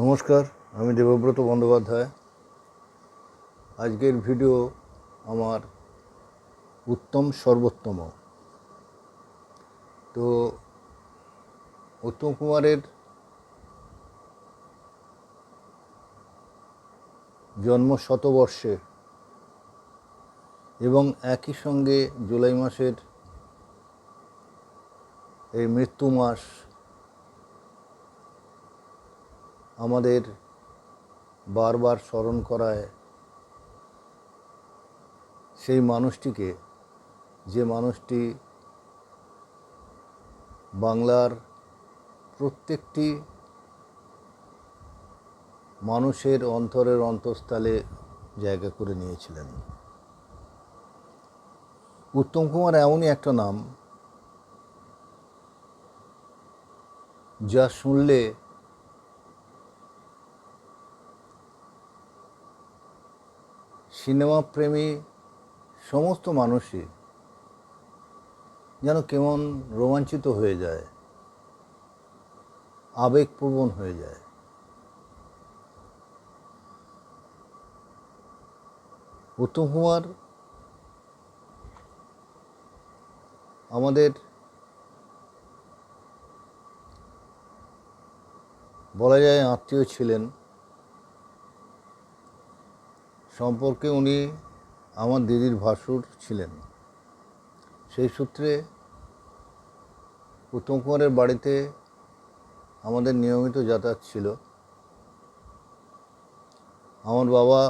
নমস্কার, আমি দেবব্রত বন্দ্যোপাধ্যায়। আজকের ভিডিও আমার উত্তম সর্বোত্তম। তো উত্তম কুমারের জন্ম শতবর্ষে এবং একই সঙ্গে জুলাই মাসের এই মৃত্যু মাস আমাদের বারবার স্মরণ করায় সেই মানুষটিকে, যে মানুষটি বাংলার প্রত্যেকটি মানুষের অন্তরের অন্তঃস্থলে জায়গা করে নিয়েছিলেন। উত্তম কুমার এমনই একটা নাম যা শুনলে সিনেমা প্রেমী সমস্ত মানুষই যেন কেমন রোমাঞ্চিত হয়ে যায়, আবেগপ্রবণ হয়ে যায়। উত্তম কুমার আমাদের বলা যায় আত্মীয় ছিলেন। সম্পর্কে উনি আমার দিদির ভাসুর ছিলেন। সেই সূত্রে উত্তম কুমারের বাড়িতে আমাদের নিয়মিত যাতায়াত ছিল। আমার বাবা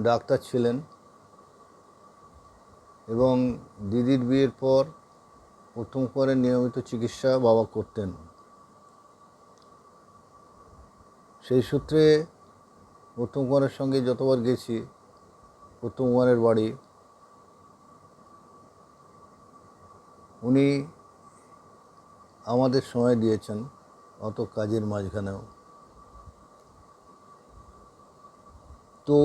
ডাক্তার ছিলেন এবং দিদির বিয়ের পর উত্তম কুমারের নিয়মিত চিকিৎসা বাবা করতেন। সেই সূত্রে উত্তম কুমারের সঙ্গে যতবার গেছি উত্তম কুমারের বাড়ি, উনি আমাদের সময় দিয়েছেন অত কাজের মাঝখানেও। তো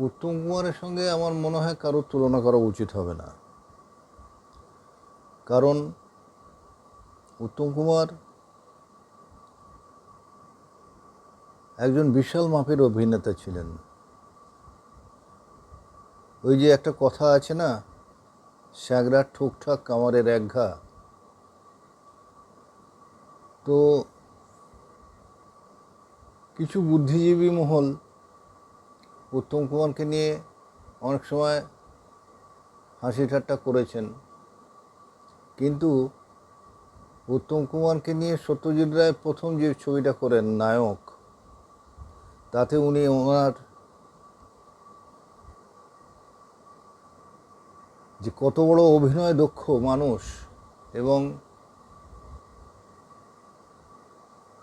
উত্তম কুমারের সঙ্গে আমার মনে হয় কারোর তুলনা করা উচিত হবে না, কারণ উত্তম কুমার একজন বিশাল মাপের অভিনেতা ছিলেন। ওই যে একটা কথা আছে না, স্যাগরার ঠুকঠাক কামারের একঘা। তো কিছু বুদ্ধিজীবী মহল উত্তম কুমারকে নিয়ে অনেক সময় হাসি ঠাট্টা করেছেন, কিন্তু উত্তম কুমারকে নিয়ে সত্যজিৎ রায় প্রথম যে ছবিটা করেন নায়ক, তাতে উনি ওনার যে কত বড় অভিনয় দক্ষ মানুষ, এবং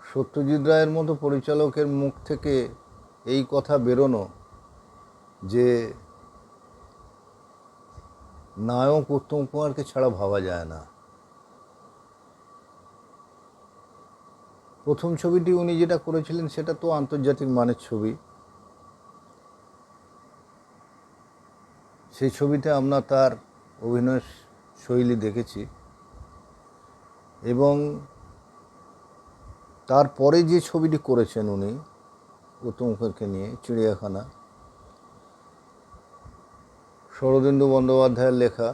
সত্যজিৎ রায়ের মতো পরিচালকের মুখ থেকে এই কথা বেরোনো যে নায়ক উত্তম কুমারকে ছাড়া ভাবা যায় না। প্রথম ছবিটি উনি যেটা করেছিলেন সেটা তো আন্তর্জাতিক মানের ছবি। সেই ছবিতে আমরা তার অভিনয় শৈলী দেখেছি, এবং তারপরে যে ছবিটি করেছেন উনি উত্তম কুমারকে নিয়ে, চিড়িয়াখানা, শরদিন্দু বন্দ্যোপাধ্যায়ের লেখা,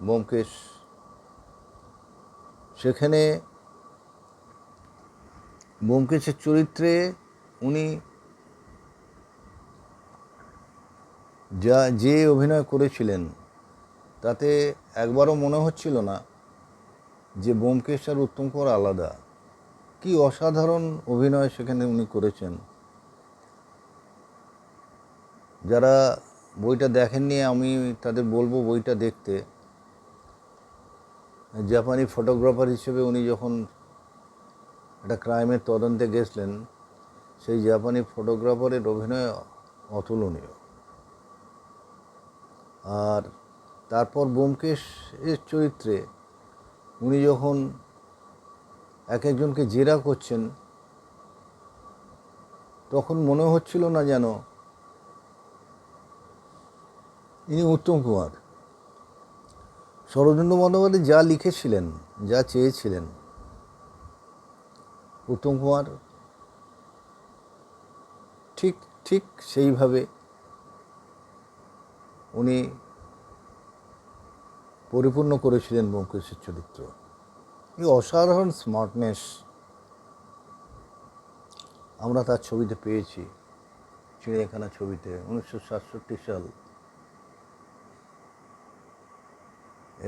ব্যোমকেশ, সেখানে ব্যোমকেশের চরিত্রে উনি যে অভিনয় করেছিলেন তাতে একবারও মনে হচ্ছিল না যে ব্যোমকেশ আর উত্তম কুমার আলাদা। কি অসাধারণ অভিনয় সেখানে উনি করেছেন। যারা বইটা দেখেননি আমি তাদের বলবো বইটা দেখতে। জাপানি ফটোগ্রাফার হিসেবে উনি যখন একটা ক্রাইমের তদন্তে গেছিলেন, সেই জাপানি ফটোগ্রাফারের অভিনয় অতুলনীয়। আর তারপর ব্যোমকেশের চরিত্রে উনি যখন এক একজনকে জেরা করছেন, তখন মনে হচ্ছিল না যেন ইনি উত্তম কুমার। শরদিন্দু বন্দ্যোপাধ্যায় যা লিখেছিলেন, যা চেয়েছিলেন, উত্তম কুমার ঠিক ঠিক সেইভাবে উনি পরিপূর্ণ করেছিলেন ব্যোমকেশের চরিত্র। এই অসাধারণ স্মার্টনেস আমরা তার ছবিতে পেয়েছি, চিড়িয়াখানা ছবিতে 1967 সাল,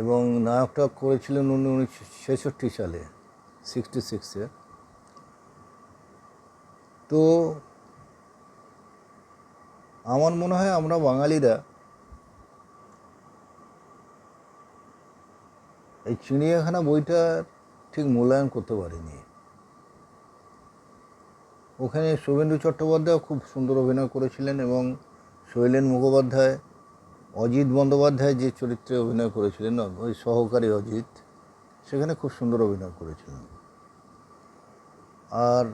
এবং নায়কটা করেছিলেন উনি 1966 সালে, 66-এ। তো আমার মনে হয় আমরা বাঙালিরা এই চিড়িয়াখানা বইটা ঠিক মূল্যায়ন করতে পারিনি। ওখানে শুভেন্দু চট্টোপাধ্যায় খুব সুন্দর অভিনয় করেছিলেন, এবং শৈলেন মুখোপাধ্যায়, অজিত বন্দ্যোপাধ্যায় যে চরিত্রে অভিনয় করেছিলেন, ওই সহকারী অজিত, সেখানে খুব সুন্দর অভিনয় করেছিলেন। আর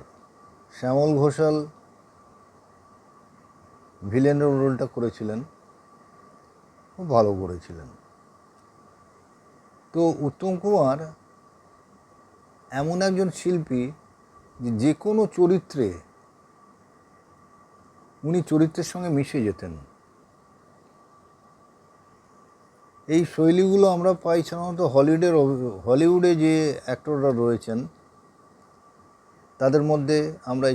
শ্যামল ঘোষাল ভিলেনের রোলটা করেছিলেন, খুব ভালো করেছিলেন। তো উত্তম কুমার এমন একজন শিল্পী যে কোনো চরিত্রে উনি চরিত্রের সঙ্গে মিশে যেতেন। এই শৈলীগুলো আমরা পাই সাধারণত হলিউডে যে অ্যাক্টররা রয়েছেন তাদের মধ্যে আমরা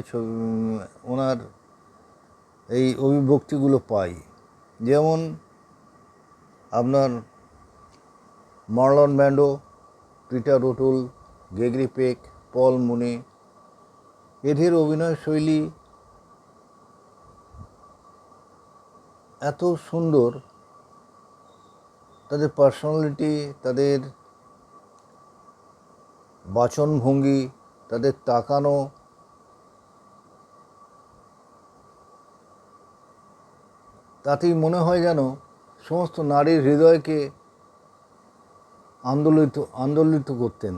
ওনার এই অভিব্যক্তিগুলো পাই। যেমন আপনার মার্লন ব্র্যান্ডো, পিটার ওটুল, গ্রেগরি পেক, পল মুনি, এদের অভিনয় শৈলী এত সুন্দর, তাদের পার্সোনালিটি, তাদের বাচনভঙ্গি, তাদের তাকানো, তাতেই মনে হয় যেন সমস্ত নারীর হৃদয়কে আন্দোলিত করতেন।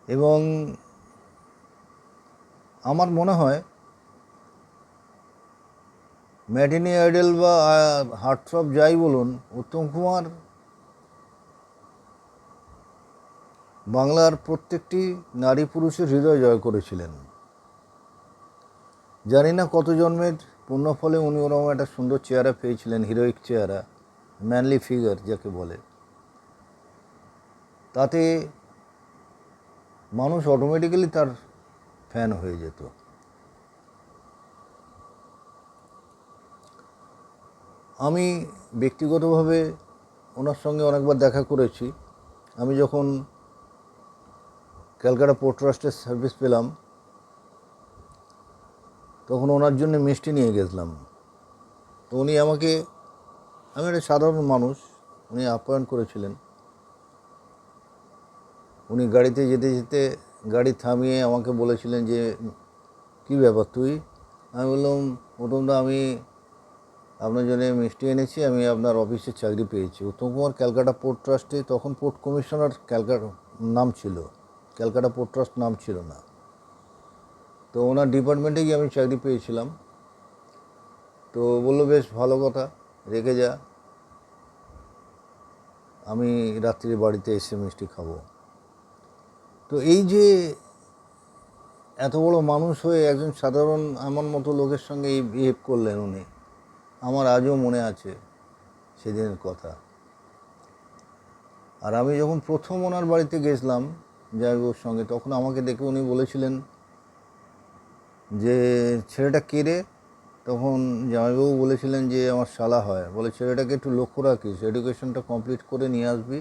এবং আমার মনে হয় ম্যাটিনি আইডল বা হার্টথ্রব যাই বলুন, উত্তম কুমার বাংলার প্রত্যেকটি নারী পুরুষের হৃদয় জয় করেছিলেন। জানি না কত জন্মের পুণ্যফলে উনি ওরকম একটা সুন্দর চেহারা পেয়েছিলেন, হিরোইক চেহারা, ম্যানলি ফিগার যাকে বলে। তাতে মানুষ অটোমেটিক্যালি তার ফ্যান হয়ে যেত। আমি ব্যক্তিগতভাবে ওনার সঙ্গে অনেকবার দেখা করেছি। আমি যখন ক্যালকাটা পোর্ট ট্রাস্টের সার্ভিস পেলাম তখন ওনার জন্য মিষ্টি নিয়ে গেছিলাম। তো উনি আমাকে, আমি একটা সাধারণ মানুষ, উনি আপ্যায়ন করেছিলেন। উনি গাড়িতে যেতে যেতে গাড়ি থামিয়ে আমাকে বলেছিলেন যে কী ব্যাপার তুই? আমি বললাম, প্রথমটা আমি আপনার জন্য মিষ্টি এনেছি, আমি আপনার অফিসে চাকরি পেয়েছি। উত্তম কুমার ক্যালকাটা পোর্ট ট্রাস্টে, তখন পোর্ট কমিশনার ক্যালকাটা নাম ছিল, ক্যালকাটা পোর্ট ট্রাস্ট নাম ছিল না। তো ওনার ডিপার্টমেন্টে গিয়ে আমি চাকরি পেয়েছিলাম। তো বললো, বেশ ভালো কথা, রেখে যা, আমি রাত্রি বাড়িতে এসে মিষ্টি খাবো। তো এই যে এত বড় মানুষ হয়ে একজন সাধারণ আমার মতো লোকের সঙ্গে এই বিহেভ করলেন উনি, আমার আজও মনে আছে সেদিনের কথা। আর আমি যখন প্রথম ওনার বাড়িতে গেছিলাম জামাইবাবুর সঙ্গে, তখন আমাকে দেখে উনি বলেছিলেন যে ছেলেটা কে রে? তখন জামাইবাবু বলেছিলেন যে আমার শালা হয়। বলে, ছেলেটাকে একটু লক্ষ্য রাখিস, এডুকেশনটা কমপ্লিট করে নিয়ে আসবি,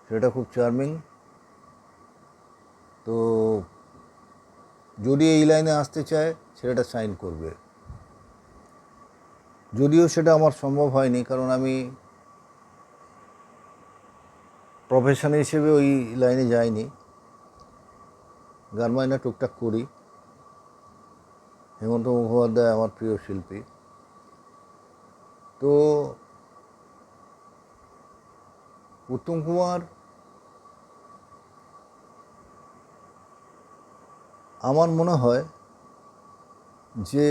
ছেলেটা খুব চার্মিং, তো যদি এই লাইনে আসতে চায় ছেলেটা সাইন করবে। যদিও সেটা আমার সম্ভব হয়নি, কারণ আমি প্রফেশন হিসেবে ওই লাইনে যাইনি, গান বাজনা টুকটাক করি। হেমন্ত মুখোপাধ্যায় আমার প্রিয় শিল্পী। তো উত্তম কুমার আমার মনে হয় যে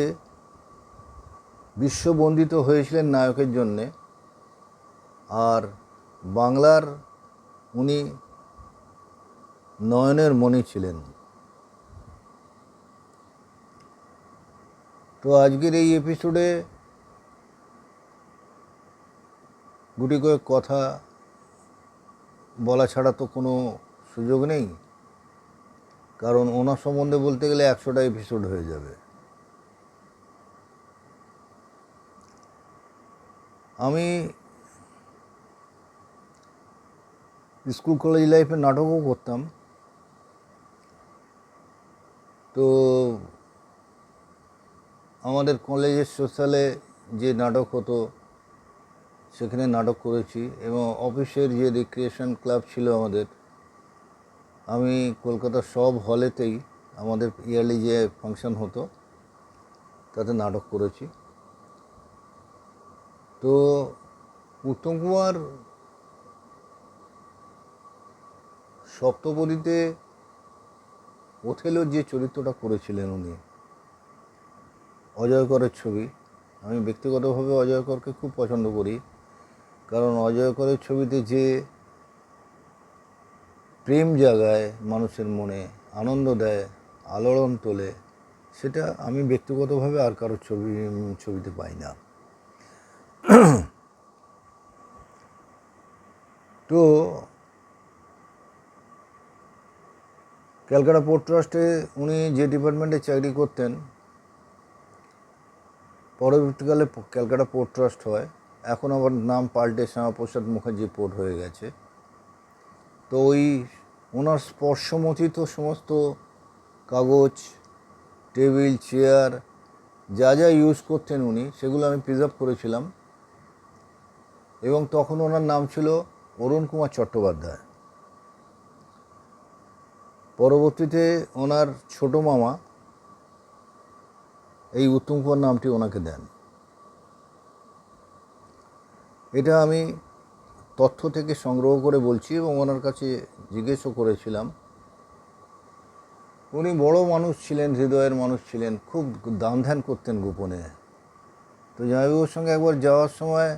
বিশ্ববন্দিত হয়েছিলেন নায়কের জন্যে, আর বাংলার উনি নয়নের মণি ছিলেন। তো আজকের এই এপিসোডে গুটি কয়েক কথা বলা ছাড়া তো কোনো সুযোগ নেই, কারণ ওনার সম্বন্ধে বলতে গেলে 100টা এপিসোড হয়ে যাবে। আমি স্কুল কলেজ লাইফে নাটকও করতাম। তো আমাদের কলেজের সোশ্যালে যে নাটক হতো সেখানে নাটক করেছি, এবং অফিসের যে রিক্রিয়েশন ক্লাব ছিল আমাদের, আমি কলকাতার সব হলেতেই আমাদের ইয়ারলি যে ফাংশন হতো তাতে নাটক করেছি। তো উত্তম কুমার সপ্তপদীতে ওথেলোর যে চরিত্রটা করেছিলেন উনি, অজয়করের ছবি, আমি ব্যক্তিগতভাবে অজয়করকে খুব পছন্দ করি, কারণ অজয়করের ছবিতে যে প্রেম জাগায় মানুষের মনে, আনন্দ দেয়, আলোড়ন তোলে, সেটা আমি ব্যক্তিগতভাবে আর কারোর ছবিতে পাই না। তো ক্যালকাটা পোর্ট ট্রাস্টে উনি যে ডিপার্টমেন্টে চাকরি করতেন, পরবর্তীকালে ক্যালকাটা পোর্ট ট্রাস্ট হয়, এখন আবার নাম পাল্টে শ্যামাপ্রসাদ মুখার্জি পোর্ট হয়ে গেছে। তো ওই ওনার স্পর্শমথিত সমস্ত কাগজ, টেবিল, চেয়ার, যা যা ইউজ করতেন উনি, সেগুলো আমি প্রিজার্ভ করেছিলাম। এবং তখন ওনার নাম ছিল অরুণ কুমার চট্টোপাধ্যায়। পরবর্তীতে ওনার ছোট মামা এই উত্তম কুমার নামটি ওনাকে দেন। এটা আমি তথ্য থেকে সংগ্রহ করে বলছি, এবং ওনার কাছে জিজ্ঞেসও করেছিলাম। উনি বড় মানুষ ছিলেন, হৃদয়ের মানুষ ছিলেন, খুব দান ধ্যান করতেন গোপনে। তো জামাইবাবুর সঙ্গে একবার যাওয়ার সময়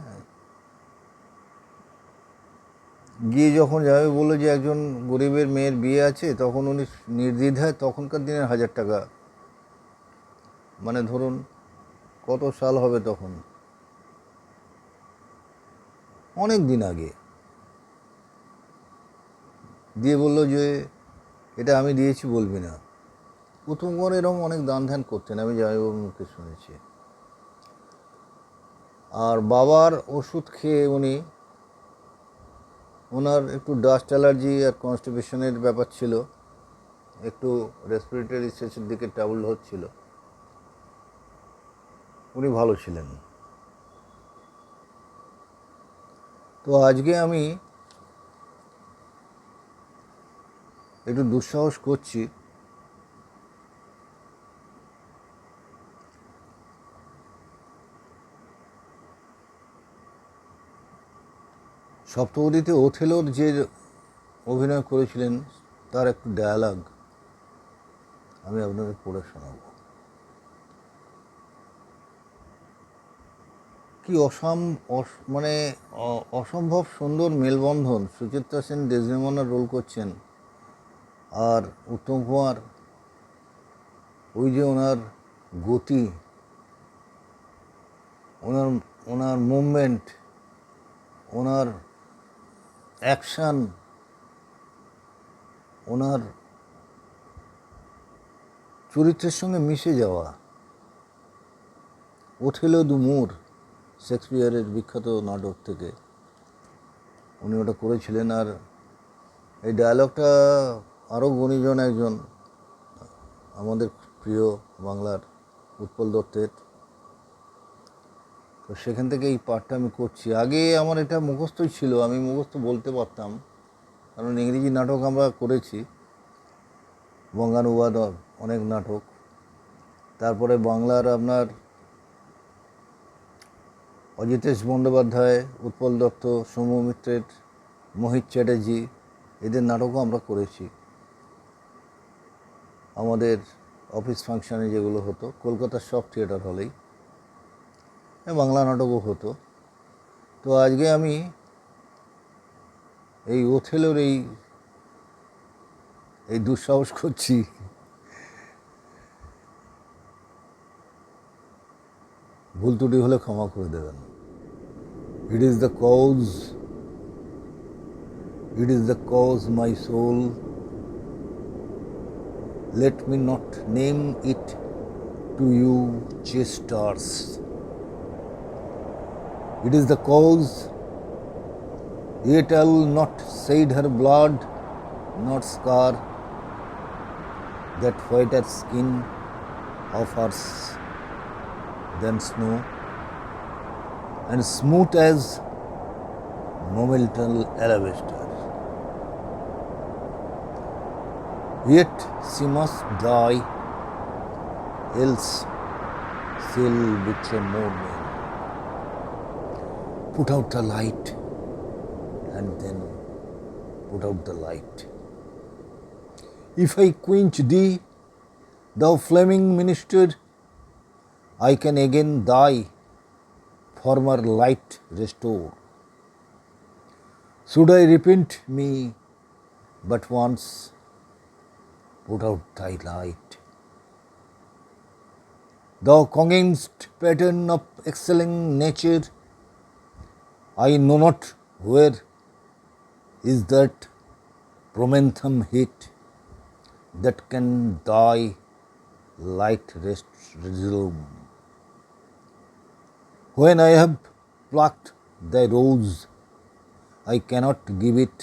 গিয়ে যখন জামাইবাবু বললো যে একজন গরিবের মেয়ের বিয়ে আছে, তখন উনি নির্দ্বিধায়, তখনকার দিনের 1000 টাকা, মানে ধরুন কত সাল হবে তখন, অনেক দিন আগে, দিয়ে বললো যে এটা আমি দিয়েছি, বলবি না। উত্তম কুমার এরকম অনেক দান ধ্যান করতেন, আমি জামাইবাবুর মুখে শুনেছি। আর বাবার ওষুধ খেয়ে ওনার একটু ডাস্ট অ্যালার্জি আর কনস্টিপেশনের ব্যাপার ছিল, একটু রেসপিরেটরি শেষের দিকে ট্রাবল হচ্ছিল, উনি ভালো ছিলেন। তো আজকে আমি একটু দুঃসাহস করছি, সপ্তপদীতে ওথেলোর যে অভিনয় করেছিলেন তার একটু ডায়ালগ আমি আপনাদের পড়ে শোনাব। কি মানে অসম্ভব সুন্দর মেলবন্ধন। সুচিত্রা সেন ডেসডেমোনার রোল করছেন, আর উত্তম কুমার ওই যে ওনার গতি, ওনার মুভমেন্ট, ওনার অ্যাকশান, ওনার চরিত্রের সঙ্গে মিশে যাওয়া। ওথেলো দু মুর, শেক্সপিয়ারের বিখ্যাত নাটক থেকে উনি ওটা করেছিলেন। আর এই ডায়ালগটা আরও গুণীজন একজন আমাদের প্রিয় বাংলার উৎপল দত্তের, তো সেখান থেকে এই পাঠটা আমি করছি। আগে আমার এটা মুখস্থই ছিল, আমি মুখস্থ বলতে পারতাম, কারণ ইংরেজি নাটক আমরা করেছি, বঙ্গানুবাদ অনেক নাটক। তারপরে বাংলার আপনার অজিতেশ বন্দ্যোপাধ্যায়, উৎপল দত্ত, সৌম্য মিত্রের, মোহিত চ্যাটার্জি, এদের নাটকও আমরা করেছি। আমাদের অফিস ফাংশানে যেগুলো হতো কলকাতার সব থিয়েটার হলেই, বাংলা নাটকও হতো। তো আজকে আমি এই ওথেলোর এই এই দুঃসাহস করছি, ভুল ত্রুটি হলে ক্ষমা করে দেবেন। It is the cause, my soul. Let me not name it to you, jesters. It is the cause, yet I'll not shed her blood, not scar that whiter skin of hers than snow, and smooth as momental alabaster. Yet she must die, else she'll betray more men. Put out the light, and then put out the light. If I quench thee, thou flaming minister, I can again die, former light restore. Should I repent me but once, put out thy light. Thou congeniest pattern of excelling nature, I know not where is that promenthum heat that can thy light resume. When I have plucked thy rose, I cannot give it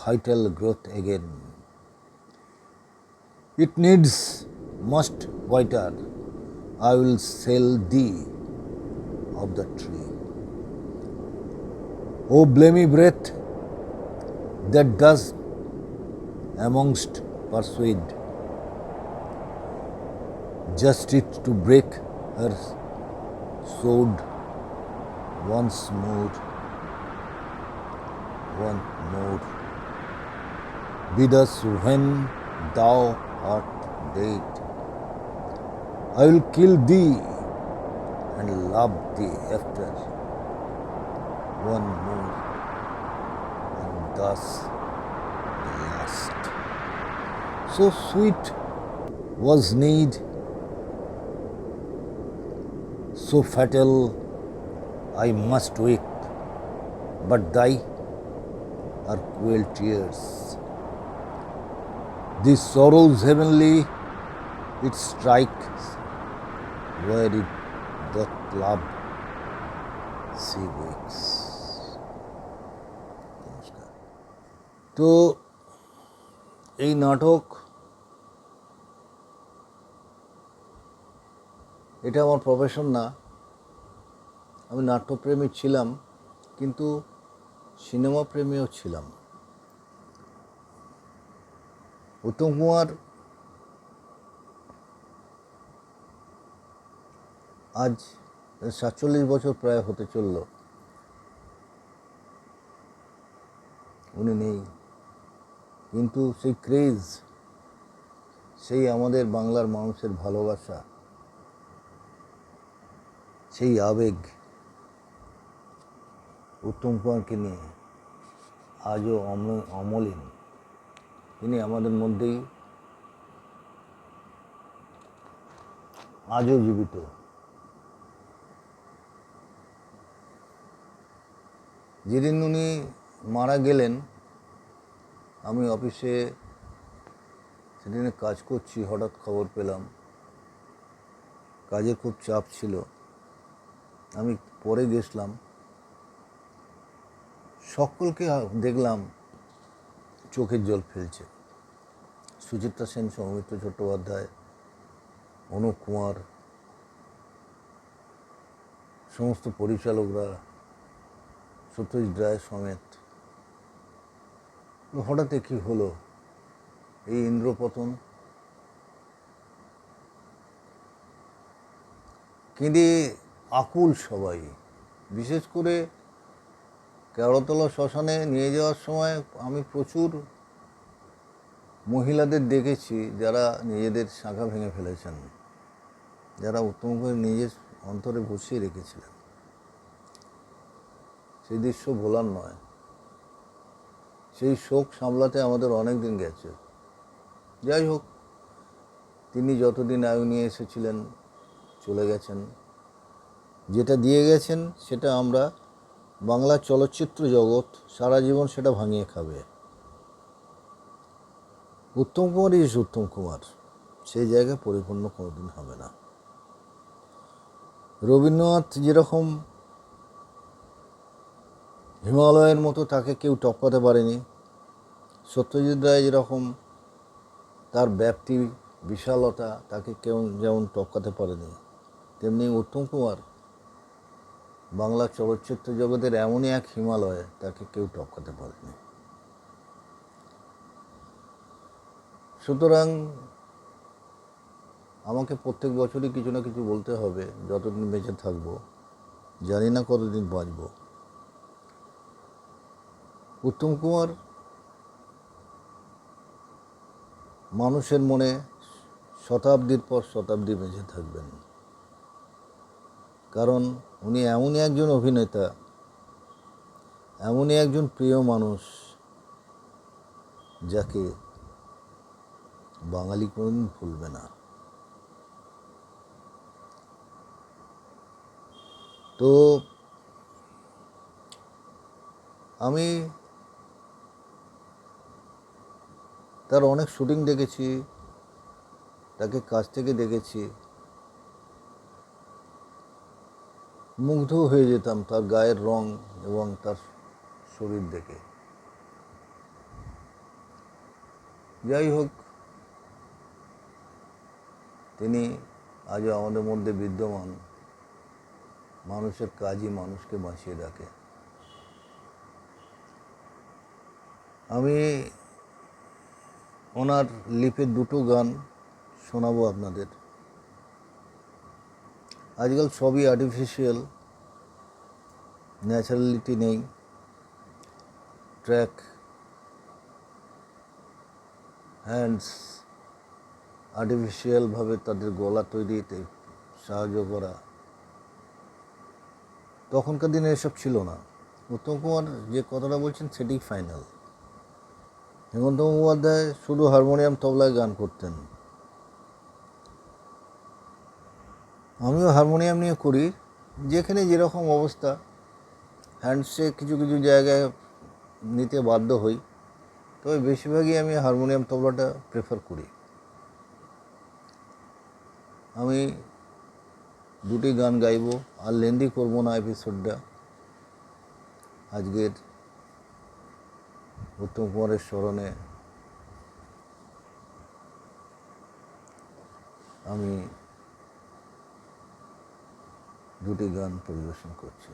vital growth again. It needs must whiter, I will sell thee of the tree. O blamy breath that does amongst persuade, just it to break her sword once more. Be thus when thou art dead, I will kill thee and love thee after one more, and thus the last. So sweet was need, so fatal I must weep, but thy are cruel tears. These sorrows heavenly, it strikes where it doth love, she wakes. নমস্কার। তো এই নাটক, এটা আমার profession না। আমি নাট্যপ্রেমী ছিলাম, কিন্তু সিনেমা প্রেমীও ছিলাম। উত্তম কুমার আজ 47 বছর প্রায় হতে চলল, উনি নেই। কিন্তু সেই ক্রেজ, সেই আমাদের বাংলার মানুষের ভালোবাসা, সেই আবেগ উত্তম কুমারকে নিয়ে আজও অমলিন। তিনি আমাদের মধ্যেই আজও জীবিত। যেদিন উনি মারা গেলেন, আমি অফিসে সেদিনে কাজ করছি, হঠাৎ খবর পেলাম। কাজের খুব চাপ ছিল, আমি পরে গেছিলাম। সকলকে দেখলাম চোখের জল ফেলছে। সুচিত্রা সেন, সৌমিত্র চট্টোপাধ্যায়, অনুপ কুমার, সমস্ত পরিচালকরা, সত্যজিৎ রায় সমেত। হঠাৎ কি হলো, এই ইন্দ্রপতন। কেঁদে আকুল সবাই। বিশেষ করে কেওড়াতলা শ্মশানে নিয়ে যাওয়ার সময় আমি প্রচুর মহিলাদের দেখেছি যারা নিজেদের শাঁখা ভেঙে ফেলেছেন, যারা উত্তম করে নিজের অন্তরে বসিয়ে রেখেছিলেন। সেই দৃশ্য ভোলার নয়। সেই শোক সামলাতে আমাদের অনেক দিন গেছে। যাই হোক, তিনি যতদিন আয়ু নিয়ে এসেছিলেন চলে গেছেন। যেটা দিয়ে গেছেন সেটা আমরা বাংলা চলচ্চিত্র জগৎ সারা জীবন সেটা ভাঙিয়ে খাবে। উত্তম কুমার ইজ উত্তম কুমার, সেই জায়গা পরিপূর্ণ কোনোদিন হবে না। রবীন্দ্রনাথ যেরকম হিমালয়ের মতো তাকে কেউ টপকাতে পারেনি, সত্যজিৎ রায় যেরকম তার ব্যাপ্তি বিশালতা তাকে কেউ যেমন টপকাতে পারেনি, তেমনি উত্তম কুমার বাংলা চলচ্চিত্র জগতের এমনই এক হিমালয়, তাকে কেউ টপকাতে পারেনি। সুতরাং আমাকে প্রত্যেক বছরই কিছু না কিছু বলতে হবে যতদিন বেঁচে থাকবো, জানি না কতদিন বাঁচব। উত্তম কুমার মানুষের মনে শতাব্দীর পর শতাব্দী বেঁচে থাকবেন, কারণ উনি এমনই একজন অভিনেতা, এমনই একজন প্রিয় মানুষ, যাকে বাঙালি কোনোদিন ভুলবে না। তো আমি তার অনেক শুটিং দেখেছি, তাকে কাছ থেকে দেখেছি, মুগ্ধ হয়ে যেতাম তার গায়ের রং এবং তার শরীর দেখে। যাই হোক, তিনি আজও আমাদের মধ্যে বিদ্যমান। মানুষের কাজই মানুষকে বাঁচিয়ে রাখে। আমি ওনার লিপের দুটো গান শোনাবো আপনাদের। আজকাল সবই আর্টিফিশিয়াল, ন্যাচারালিটি নেই। ট্র্যাক, হ্যান্ডস আর্টিফিশিয়ালভাবে তাদের গলা তৈরিতে সাহায্য করা, তখনকার দিনে এসব ছিল না। উত্তম কুমার যে কথাটা বলছেন সেটাই ফাইনাল। হেমন্ত মুখোপাধ্যায় শুধু হারমোনিয়াম তবলায় গান করতেন, আমিও হারমোনিয়াম নিয়ে করি, যেখানে যেরকম অবস্থা। হ্যান্ডসে কিছু কিছু জায়গায় নিতে বাধ্য হই, তবে বেশিরভাগই আমি হারমোনিয়াম তবলাটা প্রেফার করি। আমি দুটি গান গাইব, আর লেন্দি করব না এপিসোডটা। আজকের উত্তম কুমারের স্মরণে আমি দুটি গান পরিবেশন করছি।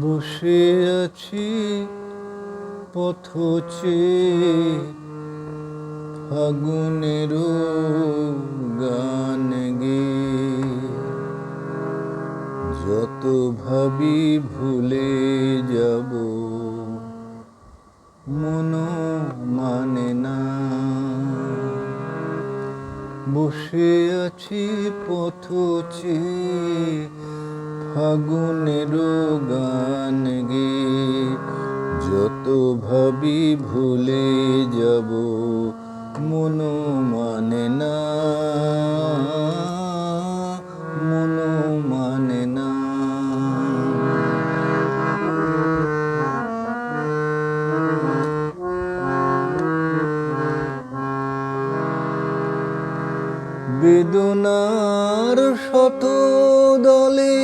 বসে আছি পথ চেয়ে ফাগুনের গান গেয়ে, যত ভাবি ভুলে যাব মন মানে না। বসে আছি পথ চেয়ে ফাগুনের গান গেয়ে, যত ভাবি ভুলে যাব মন মানে না, মন মানে না। বেদনার শত দলে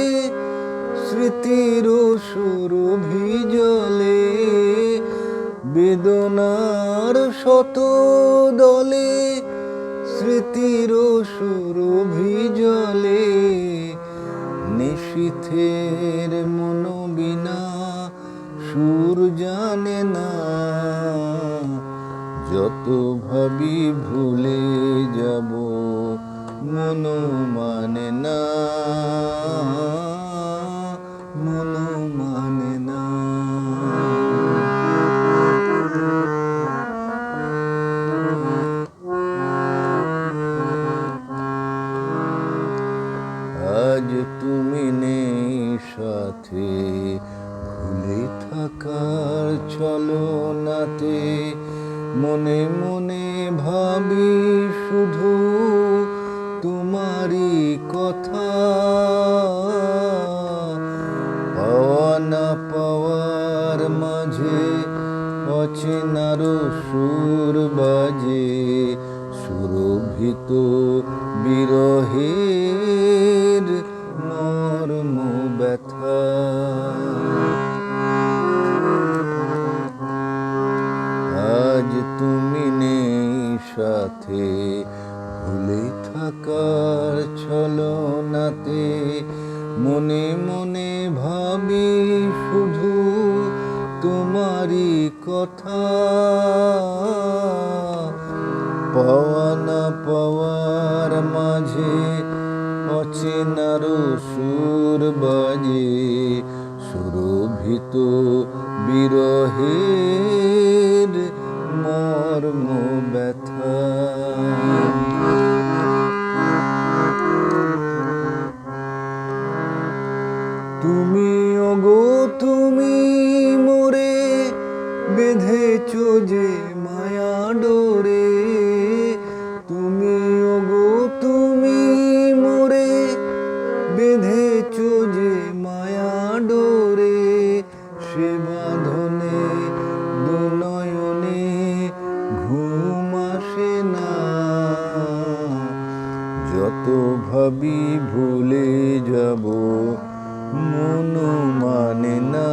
স্মৃতির সুরভি জলে, বেদনার শত দলে স্মৃতির সুরভি জলে, নিশীথের মন বিনা সুর জানে না, যত ভাবি ভুলে যাব মন মানে না, মন মানে না। আজ তুমি নেই সাথে, ভুলে থাকার ছলনাতে মনে মনে ভাবি শুধু তোমারই কথা। পাওয়া না পাওয়ার মাঝে অচেনার সুর বাজে, সুরভিত বিরহের মর্ম ব্যথা। আজ তুমি নেই সাথে, ভুলে থাকার ছলনাতে মনে মনে ভাবি শুধু তোমারই কথা। পাওয়া না পাওয়ার মাঝে অচেনার সুর বাজে, সুরভিত বিরহের মর্ম ব্যথা। তুমি ওগো তুমি মোরে বেঁধেছ যে মায়া ডোরে, তুমি ওগো তুমি মোরে বেঁধেছ যে মায়া ডোরে, সে বাঁধনে দুনয়নে ঘুম আসে না। যত ভাবি ভুলে যাব মন মানে না,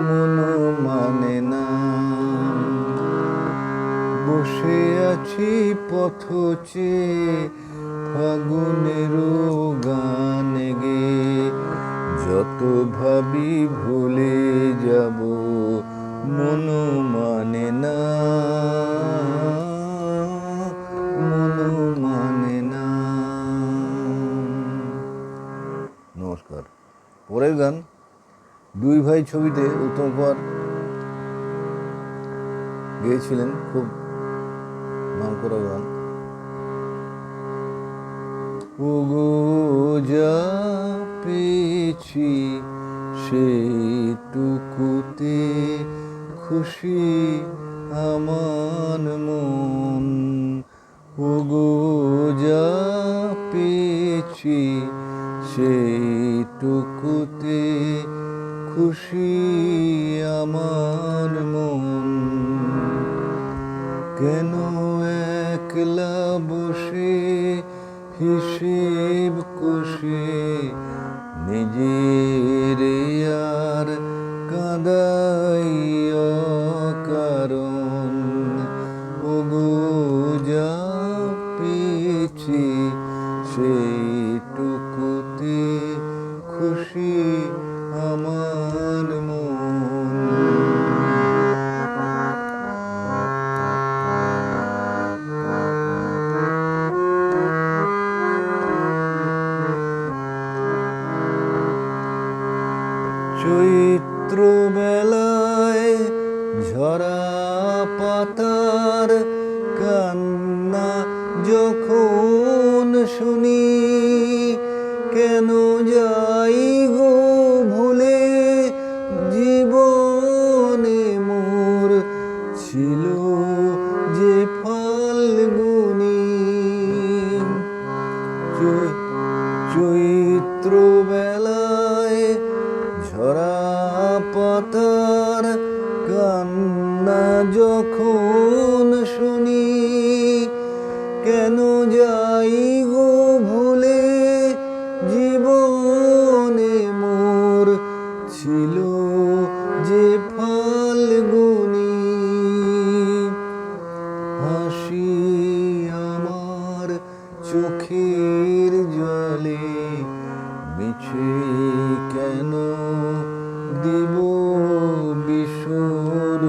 মন মানে না। বসে আছি পথ চেয়ে ফাগুনের গান গে, যত ভাবি ভুলে যাব মন মানে না, মন মানে না। নমস্কার। পরের গান দুই ভাই ছবিতে উত্তম কুমার গেয়েছিলেন, খুব নামকরা গান। ওগো যা পেয়েছি সেইটুকুতে খুশি আমার মন, ওগো যা পেয়েছি সেইটুকুতে খুশি আমার মন। কেন একলা বসে হিসেব কষে নিজের আর কাঁদাই অকারণ, ওগো যা পেয়েছি সেইটুকুতে খুশি আমার মন। চৈত্র বেলায় ঝরা পাতার কান্না যখন শুনি, কেন যাই গো ভুলে জীবনে মোর ছিল যে ফাল্গুনি। চৈত্র বেলায় ঝরা পাতার কান্না যখন শুনি, কেন যাই গো ভুলে জীবনে মোর ছিল যে ফাল্গুনি। হাসি আমার চোখের জলে মিছে কেন দিব বিসর্জন,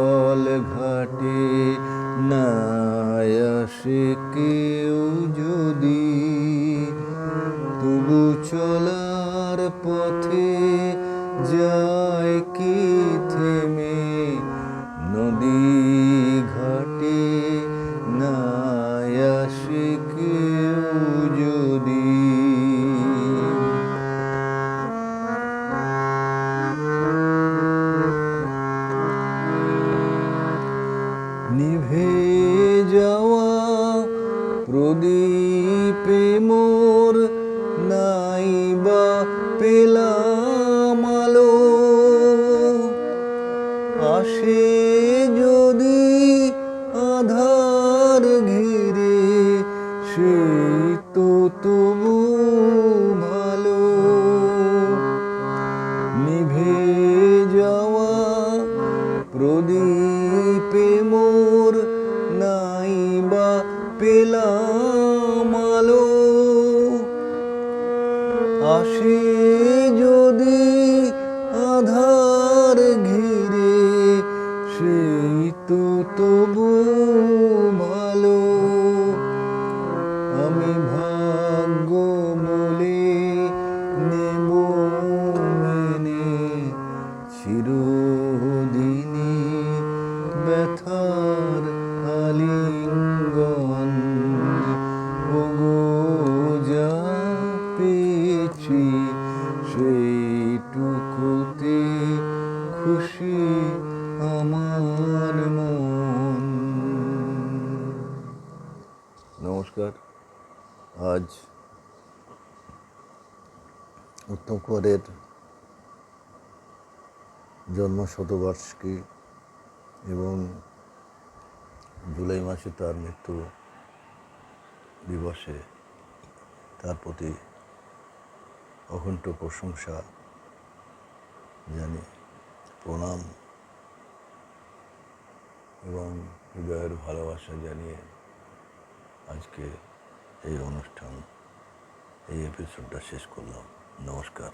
জল ঘাটে না আসে কেউ যদি, তবু চলার পথে যায় কি থেমে, নদী ঘাটে না আসে কেউ যদি। নিভে যাওয়া প্রদীপে মোর নাই বা পেলাম আলো, আসে যদি আধার ঘিরে সেই তো তবু ভালো। নিভে যাওয়া প্রদীপে মোর নাই বা পেলাম আলো, আসে যদি আধার ঘিরে সেই তো তবু ভালো। আমি ভাগ্য বলে নেব মেনে চিরদিনই ব্যথার আলিঙ্গন, ওগো যা পেয়েছি সেইটুকুতে খুশি আমার মন। নমস্কার। আজ উত্তম কুমারের জন্ম শতবার্ষিকী এবং জুলাই মাসে তার মৃত্যু দিবসে তার প্রতি অকুণ্ঠ প্রশংসা জানি, প্রণাম এবং হৃদয়ের ভালোবাসা জানিয়ে আজকে এই অনুষ্ঠান, এই এপিসোডটা শেষ করলাম। নমস্কার।